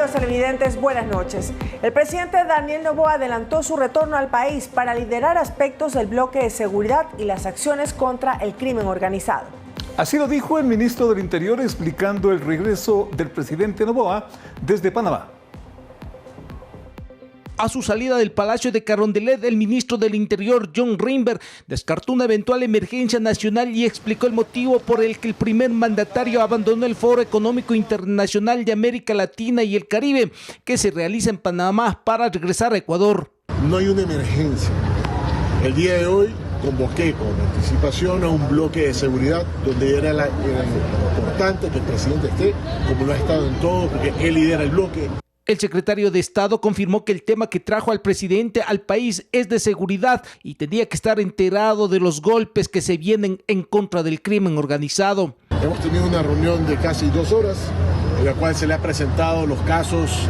Amigos televidentes, buenas noches. El presidente Daniel Noboa adelantó su retorno al país para liderar aspectos del bloque de seguridad y las acciones contra el crimen organizado. Así lo dijo el ministro del Interior explicando el regreso del presidente Noboa desde Panamá. A su salida del Palacio de Carondelet, el ministro del Interior, John Reinberg, descartó una eventual emergencia nacional y explicó el motivo por el que el primer mandatario abandonó el Foro Económico Internacional de América Latina y el Caribe, que se realiza en Panamá, para regresar a Ecuador. No hay una emergencia. El día de hoy convoqué con anticipación a un bloque de seguridad donde era importante que el presidente esté, como lo ha estado en todo, porque él lidera el bloque. El secretario de Estado confirmó que el tema que trajo al presidente al país es de seguridad y tenía que estar enterado de los golpes que se vienen en contra del crimen organizado. Hemos tenido una reunión de casi 2 horas en la cual se le ha presentado los casos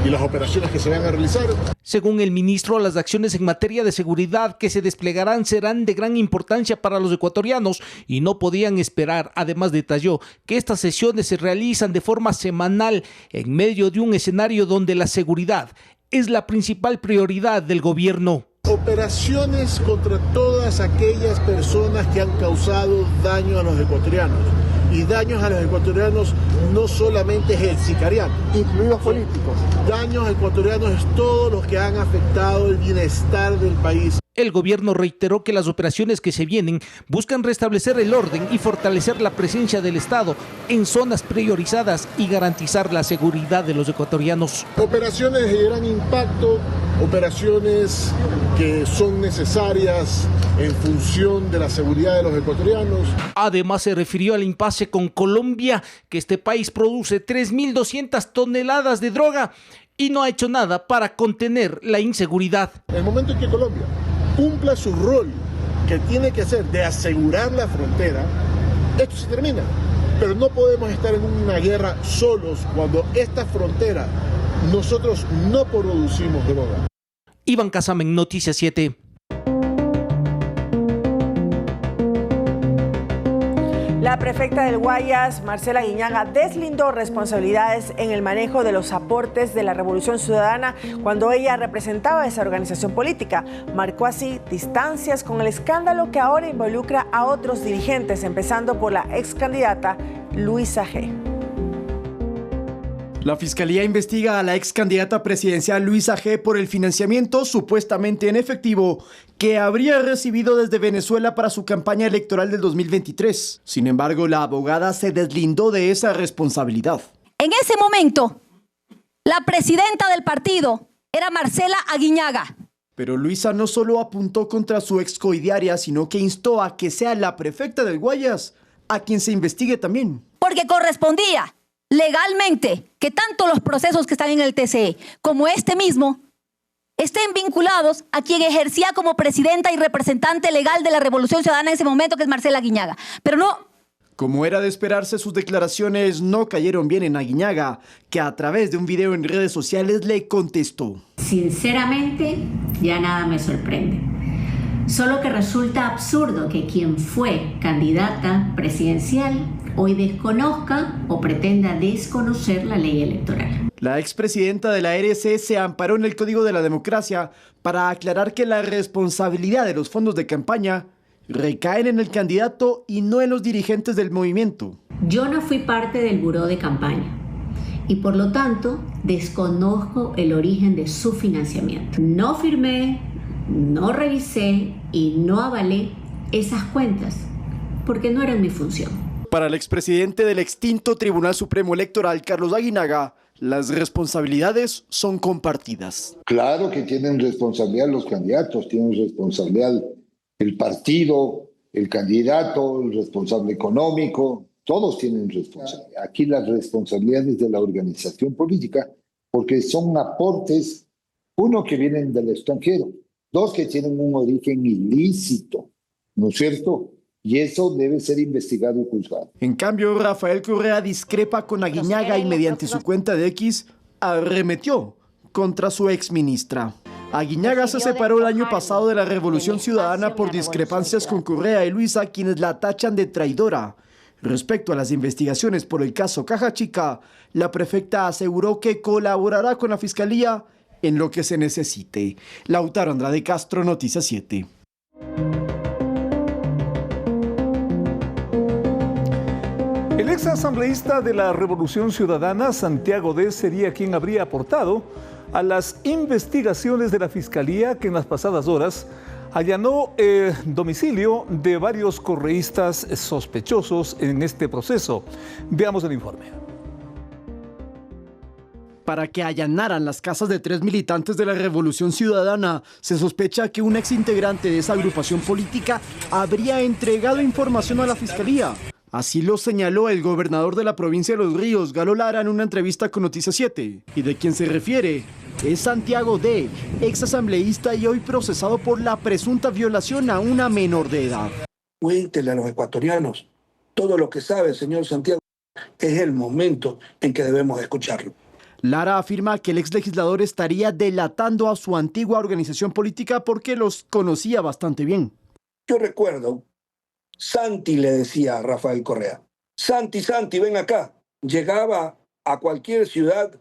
y las operaciones que se van a realizar. Según el ministro, las acciones en materia de seguridad que se desplegarán serán de gran importancia para los ecuatorianos y no podían esperar. Además, detalló que estas sesiones se realizan de forma semanal en medio de un escenario donde la seguridad es la principal prioridad del gobierno. Operaciones contra todas aquellas personas que han causado daño a los ecuatorianos. Y daños a los ecuatorianos no solamente es el sicariato, incluidos políticos. Daños ecuatorianos es todos los que han afectado el bienestar del país. El gobierno reiteró que las operaciones que se vienen buscan restablecer el orden y fortalecer la presencia del Estado en zonas priorizadas y garantizar la seguridad de los ecuatorianos. Operaciones de gran impacto, operaciones que son necesarias en función de la seguridad de los ecuatorianos. Además, se refirió al impasse con Colombia, que este país produce 3.200 toneladas de droga y no ha hecho nada para contener la inseguridad. En el momento en que Colombia cumpla su rol que tiene que hacer de asegurar la frontera, esto se termina. Pero no podemos estar en una guerra solos cuando esta frontera nosotros no producimos droga. Iván Casamen, Noticias 7. La prefecta del Guayas, Marcela Aguiñaga, deslindó responsabilidades en el manejo de los aportes de la Revolución Ciudadana cuando ella representaba a esa organización política. Marcó así distancias con el escándalo que ahora involucra a otros dirigentes, empezando por la ex candidata Luisa G. La Fiscalía investiga a la ex candidata presidencial Luisa G. por el financiamiento supuestamente en efectivo que habría recibido desde Venezuela para su campaña electoral del 2023. Sin embargo, la abogada se deslindó de esa responsabilidad. En ese momento, la presidenta del partido era Marcela Aguiñaga. Pero Luisa no solo apuntó contra su ex coidiaria, sino que instó a que sea la prefecta del Guayas a quien se investigue también. Porque correspondía legalmente que tanto los procesos que están en el TCE como este mismo estén vinculados a quien ejercía como presidenta y representante legal de la Revolución Ciudadana en ese momento, que es Marcela Aguiñaga. Pero no. Como era de esperarse, sus declaraciones no cayeron bien en Aguiñaga, que a través de un video en redes sociales le contestó. Sinceramente, ya nada me sorprende. Solo que resulta absurdo que quien fue candidata presidencial hoy desconozca o pretenda desconocer la ley electoral. La expresidenta de la RC se amparó en el Código de la Democracia para aclarar que la responsabilidad de los fondos de campaña recaen en el candidato y no en los dirigentes del movimiento. Yo no fui parte del buró de campaña y por lo tanto desconozco el origen de su financiamiento. No firmé, no revisé y no avalé esas cuentas porque no eran mi función. Para el expresidente del extinto Tribunal Supremo Electoral, Carlos Aguinaga, las responsabilidades son compartidas. Claro que tienen responsabilidad los candidatos, tienen responsabilidad el partido, el candidato, el responsable económico, todos tienen responsabilidad. Aquí las responsabilidades de la organización política, porque son aportes, uno, que vienen del extranjero, dos, que tienen un origen ilícito, ¿no es cierto? Y eso debe ser investigado y juzgado. En cambio, Rafael Correa discrepa con Aguiñaga y mediante su cuenta de X arremetió contra su exministra. Aguiñaga se separó el año pasado de la Revolución Ciudadana por discrepancias con Correa y Luisa, quienes la tachan de traidora. Respecto a las investigaciones por el caso Caja Chica, la prefecta aseguró que colaborará con la Fiscalía en lo que se necesite. Lautaro Andrade Castro, Noticias 7. El ex asambleísta de la Revolución Ciudadana, Santiago Dez, sería quien habría aportado a las investigaciones de la Fiscalía que en las pasadas horas allanó el domicilio de varios correístas sospechosos en este proceso. Veamos el informe. Para que allanaran las casas de 3 militantes de la Revolución Ciudadana, se sospecha que un exintegrante de esa agrupación política habría entregado información a la Fiscalía. Así lo señaló el gobernador de la provincia de Los Ríos, Galo Lara, en una entrevista con Noticias 7. Y de quien se refiere es Santiago D., ex asambleísta y hoy procesado por la presunta violación a una menor de edad. Cuéntele a los ecuatorianos todo lo que sabe el señor Santiago. Es el momento en que debemos escucharlo. Lara afirma que el ex legislador estaría delatando a su antigua organización política porque los conocía bastante bien. Yo recuerdo, Santi le decía a Rafael Correa, Santi, ven acá. Llegaba a cualquier ciudad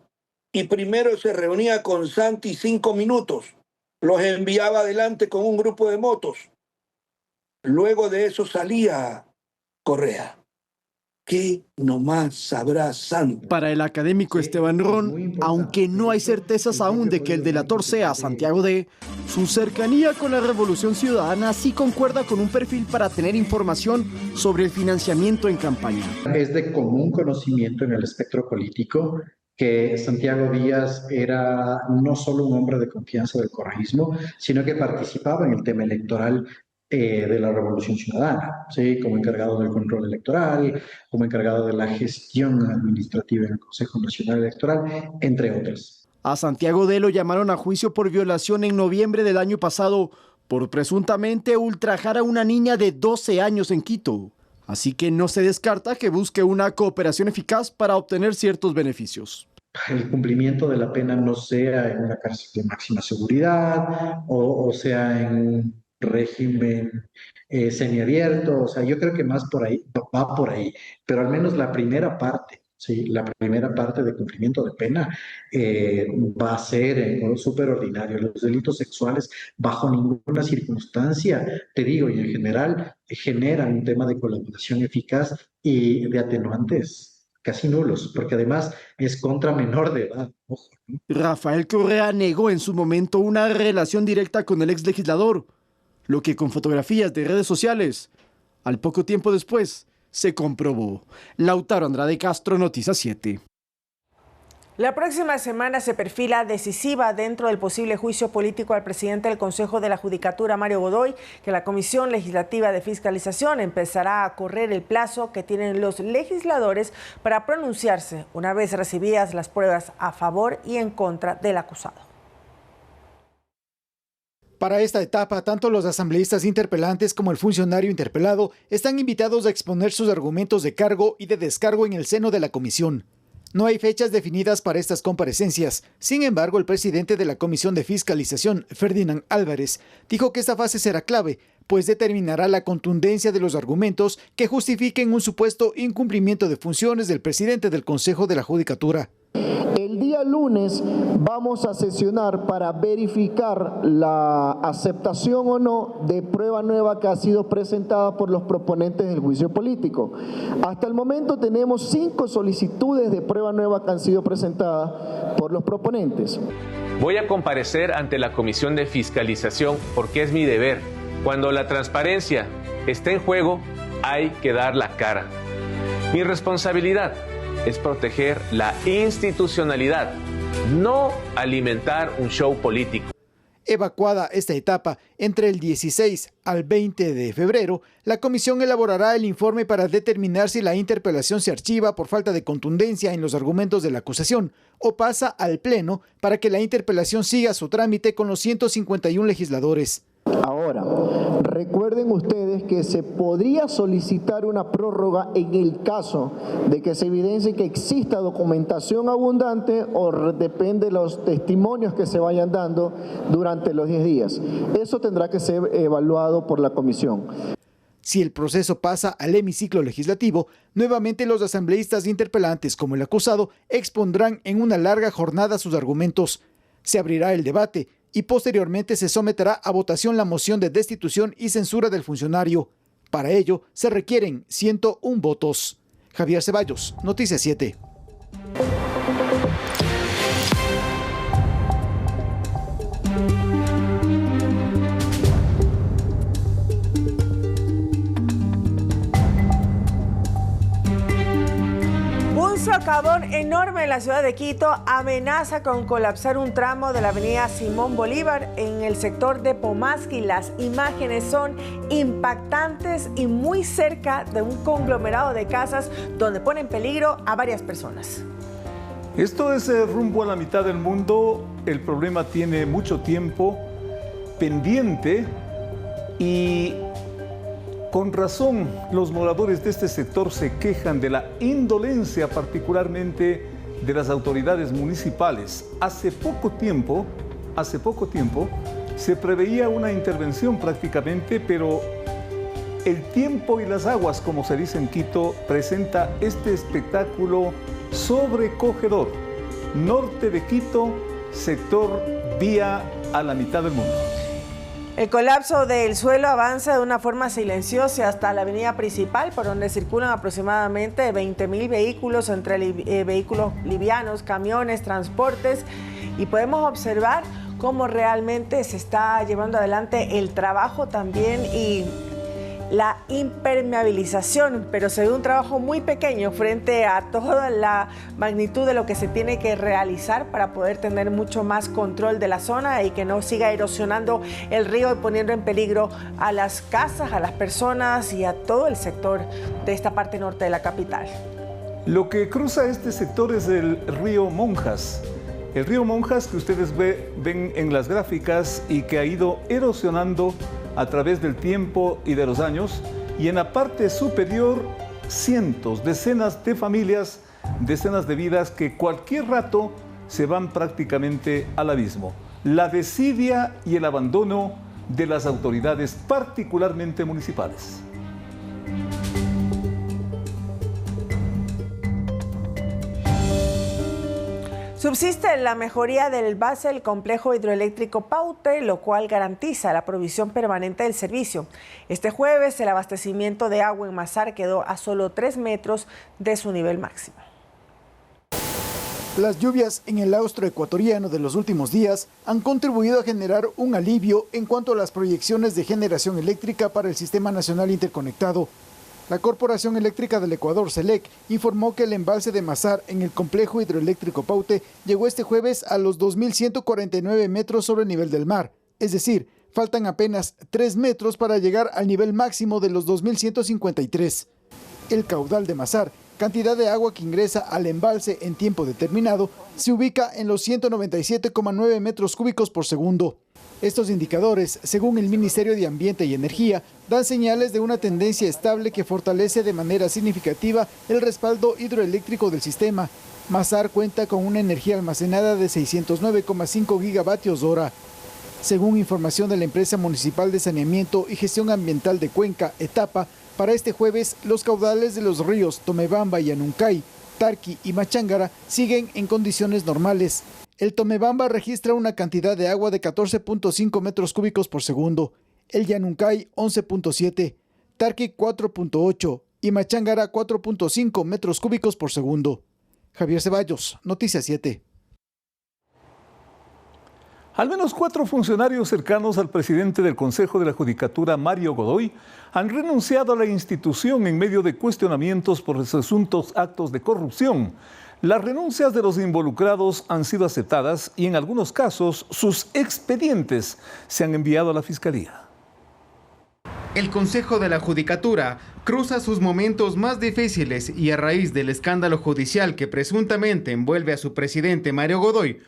y primero se reunía con Santi 5 minutos. Los enviaba adelante con un grupo de motos. Luego de eso salía Correa. ¿Qué nomás sabrá Santi? Para el académico Esteban Ron, aunque no hay certezas aún de que el delator sea Santiago D., su cercanía con la Revolución Ciudadana sí concuerda con un perfil para tener información sobre el financiamiento en campaña. Es de común conocimiento en el espectro político que Santiago Díaz era no solo un hombre de confianza del correísmo, sino que participaba en el tema electoral de la Revolución Ciudadana, ¿sí? Como encargado del control electoral, como encargado de la gestión administrativa en el Consejo Nacional Electoral, entre otras. A Santiago D. lo llamaron a juicio por violación en noviembre del año pasado por presuntamente ultrajar a una niña de 12 años en Quito. Así que no se descarta que busque una cooperación eficaz para obtener ciertos beneficios. El cumplimiento de la pena no sea en una cárcel de máxima seguridad o sea en régimen semiabierto, o sea, yo creo que más por ahí, va por ahí, pero al menos la primera parte, ¿sí? La primera parte de cumplimiento de pena va a ser súper ordinario. Los delitos sexuales, bajo ninguna circunstancia, te digo, y en general, generan un tema de colaboración eficaz y de atenuantes casi nulos, porque además es contra menor de edad. Ojo, ¿no? Rafael Correa negó en su momento una relación directa con el ex legislador, lo que con fotografías de redes sociales, al poco tiempo después, se comprobó. Lautaro Andrade Castro, Noticias 7. La próxima semana se perfila decisiva dentro del posible juicio político al presidente del Consejo de la Judicatura, Mario Godoy, que la Comisión Legislativa de Fiscalización empezará a correr el plazo que tienen los legisladores para pronunciarse una vez recibidas las pruebas a favor y en contra del acusado. Para esta etapa, tanto los asambleístas interpelantes como el funcionario interpelado están invitados a exponer sus argumentos de cargo y de descargo en el seno de la comisión. No hay fechas definidas para estas comparecencias. Sin embargo, el presidente de la Comisión de Fiscalización, Ferdinand Álvarez, dijo que esta fase será clave, pues determinará la contundencia de los argumentos que justifiquen un supuesto incumplimiento de funciones del presidente del Consejo de la Judicatura. El día lunes vamos a sesionar para verificar la aceptación o no de prueba nueva que ha sido presentada por los proponentes del juicio político. Hasta el momento tenemos 5 solicitudes de prueba nueva que han sido presentadas por los proponentes. Voy a comparecer ante la Comisión de Fiscalización porque es mi deber. Cuando la transparencia está en juego, hay que dar la cara. Mi responsabilidad es proteger la institucionalidad, no alimentar un show político. Evacuada esta etapa, entre el 16 al 20 de febrero, la comisión elaborará el informe para determinar si la interpelación se archiva por falta de contundencia en los argumentos de la acusación o pasa al Pleno para que la interpelación siga su trámite con los 151 legisladores. Ahora, recuerden ustedes que se podría solicitar una prórroga en el caso de que se evidencie que exista documentación abundante o depende de los testimonios que se vayan dando durante los 10 días. Eso tendrá que ser evaluado por la comisión. Si el proceso pasa al hemiciclo legislativo, nuevamente los asambleístas interpelantes, como el acusado, expondrán en una larga jornada sus argumentos. Se abrirá el debate y posteriormente se someterá a votación la moción de destitución y censura del funcionario. Para ello, se requieren 101 votos. Javier Ceballos, Noticias 7. Un socavón enorme en la ciudad de Quito amenaza con colapsar un tramo de la avenida Simón Bolívar en el sector de Pomasqui. Las imágenes son impactantes y muy cerca de un conglomerado de casas donde pone en peligro a varias personas. Esto es rumbo a la mitad del mundo. El problema tiene mucho tiempo pendiente y con razón los moradores de este sector se quejan de la indolencia, particularmente de las autoridades municipales. Hace poco tiempo se preveía una intervención prácticamente, pero el tiempo y las aguas, como se dice en Quito, presenta este espectáculo sobrecogedor. Norte de Quito, sector vía a la mitad del mundo. El colapso del suelo avanza de una forma silenciosa hasta la avenida principal, por donde circulan aproximadamente 20.000 vehículos, entre vehículos livianos, camiones, transportes, y podemos observar cómo realmente se está llevando adelante el trabajo también y la impermeabilización, pero se ve un trabajo muy pequeño frente a toda la magnitud de lo que se tiene que realizar para poder tener mucho más control de la zona y que no siga erosionando el río y poniendo en peligro a las casas, a las personas y a todo el sector de esta parte norte de la capital. Lo que cruza este sector es el río Monjas. El río Monjas que ustedes ven en las gráficas y que ha ido erosionando a través del tiempo y de los años, y en la parte superior cientos, decenas de familias, decenas de vidas que cualquier rato se van prácticamente al abismo. La desidia y el abandono de las autoridades, particularmente municipales. Subsiste la mejoría del base del complejo hidroeléctrico Paute, lo cual garantiza la provisión permanente del servicio. Este jueves el abastecimiento de agua en Mazar quedó a solo 3 metros de su nivel máximo. Las lluvias en el austro ecuatoriano de los últimos días han contribuido a generar un alivio en cuanto a las proyecciones de generación eléctrica para el Sistema Nacional Interconectado. La Corporación Eléctrica del Ecuador, CELEC, informó que el embalse de Mazar en el complejo hidroeléctrico Paute llegó este jueves a los 2.149 metros sobre el nivel del mar. Es decir, faltan apenas 3 metros para llegar al nivel máximo de los 2.153. El caudal de Mazar, cantidad de agua que ingresa al embalse en tiempo determinado, se ubica en los 197,9 metros cúbicos por segundo. Estos indicadores, según el Ministerio de Ambiente y Energía, dan señales de una tendencia estable que fortalece de manera significativa el respaldo hidroeléctrico del sistema. Mazar cuenta con una energía almacenada de 609,5 gigavatios hora. Según información de la Empresa Municipal de Saneamiento y Gestión Ambiental de Cuenca, ETAPA, para este jueves los caudales de los ríos Tomebamba y Anuncay, Tarqui y Machángara siguen en condiciones normales. El Tomebamba registra una cantidad de agua de 14.5 metros cúbicos por segundo, el Yanuncay 11.7, Tarqui 4.8 y Machángara 4.5 metros cúbicos por segundo. Javier Ceballos, Noticias 7. Al menos 4 funcionarios cercanos al presidente del Consejo de la Judicatura, Mario Godoy, han renunciado a la institución en medio de cuestionamientos por presuntos actos de corrupción. Las renuncias de los involucrados han sido aceptadas y en algunos casos sus expedientes se han enviado a la Fiscalía. El Consejo de la Judicatura cruza sus momentos más difíciles y a raíz del escándalo judicial que presuntamente envuelve a su presidente Mario Godoy,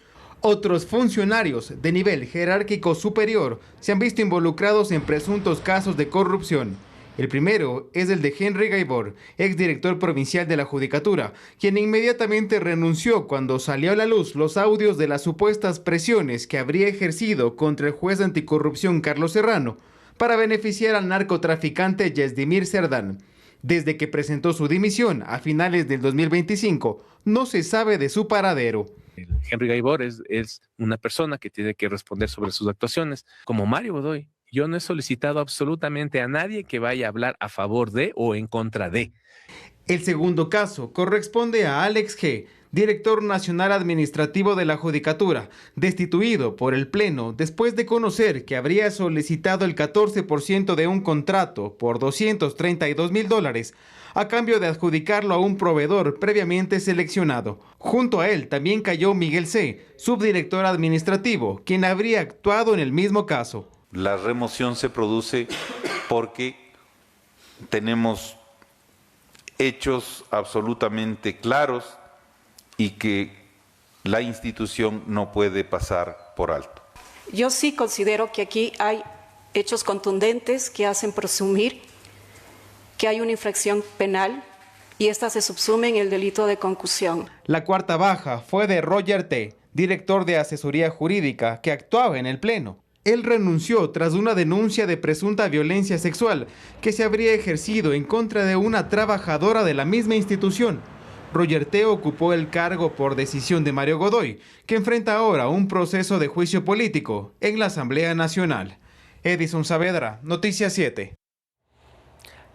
otros funcionarios de nivel jerárquico superior se han visto involucrados en presuntos casos de corrupción. El primero es el de Henry Gaibor, exdirector provincial de la Judicatura, quien inmediatamente renunció cuando salió a la luz los audios de las supuestas presiones que habría ejercido contra el juez anticorrupción Carlos Serrano para beneficiar al narcotraficante Yezdimir Cerdán. Desde que presentó su dimisión a finales del 2025, no se sabe de su paradero. Henry Gaibor es una persona que tiene que responder sobre sus actuaciones. Como Mario Godoy, yo no he solicitado absolutamente a nadie que vaya a hablar a favor de o en contra de. El segundo caso corresponde a Alex G., director nacional administrativo de la Judicatura, destituido por el Pleno después de conocer que habría solicitado el 14% de un contrato por $232,000 a cambio de adjudicarlo a un proveedor previamente seleccionado. Junto a él también cayó Miguel C., subdirector administrativo, quien habría actuado en el mismo caso. La remoción se produce porque tenemos hechos absolutamente claros y que la institución no puede pasar por alto. Yo sí considero que aquí hay hechos contundentes que hacen presumir que hay una infracción penal y esta se subsume en el delito de concusión. La cuarta baja fue de Roger T., director de asesoría jurídica, que actuaba en el Pleno. Él renunció tras una denuncia de presunta violencia sexual que se habría ejercido en contra de una trabajadora de la misma institución. Roger T. ocupó el cargo por decisión de Mario Godoy, que enfrenta ahora un proceso de juicio político en la Asamblea Nacional. Edison Saavedra, Noticias 7.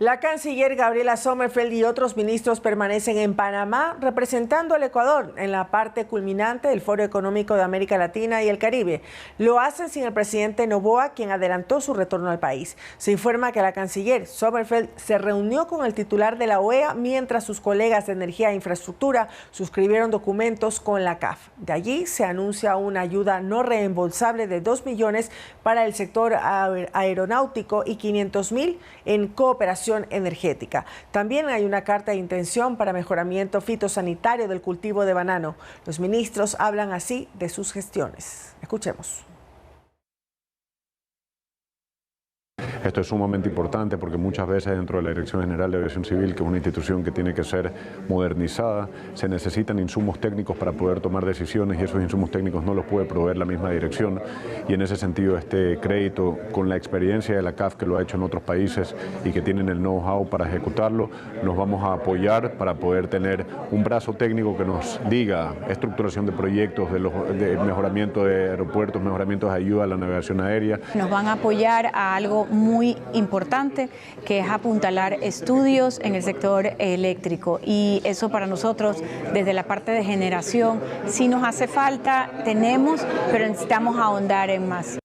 La canciller Gabriela Sommerfeld y otros ministros permanecen en Panamá representando al Ecuador en la parte culminante del Foro Económico de América Latina y el Caribe. Lo hacen sin el presidente Noboa, quien adelantó su retorno al país. Se informa que la canciller Sommerfeld se reunió con el titular de la OEA mientras sus colegas de Energía e Infraestructura suscribieron documentos con la CAF. De allí se anuncia una ayuda no reembolsable de 2 millones para el sector aeronáutico y 500,000 en cooperación energética. También hay una carta de intención para mejoramiento fitosanitario del cultivo de banano. Los ministros hablan así de sus gestiones. Escuchemos. Esto es sumamente importante porque muchas veces dentro de la Dirección General de Aviación Civil, que es una institución que tiene que ser modernizada, se necesitan insumos técnicos para poder tomar decisiones y esos insumos técnicos no los puede proveer la misma dirección. Y en ese sentido este crédito, con la experiencia de la CAF que lo ha hecho en otros países y que tienen el know-how para ejecutarlo, nos vamos a apoyar para poder tener un brazo técnico que nos diga estructuración de proyectos, de mejoramiento de aeropuertos, mejoramientos de ayuda a la navegación aérea. Nos van a apoyar a algo muy importante, que es apuntalar estudios en el sector eléctrico, y eso para nosotros desde la parte de generación sí nos hace falta, tenemos, pero necesitamos ahondar en más.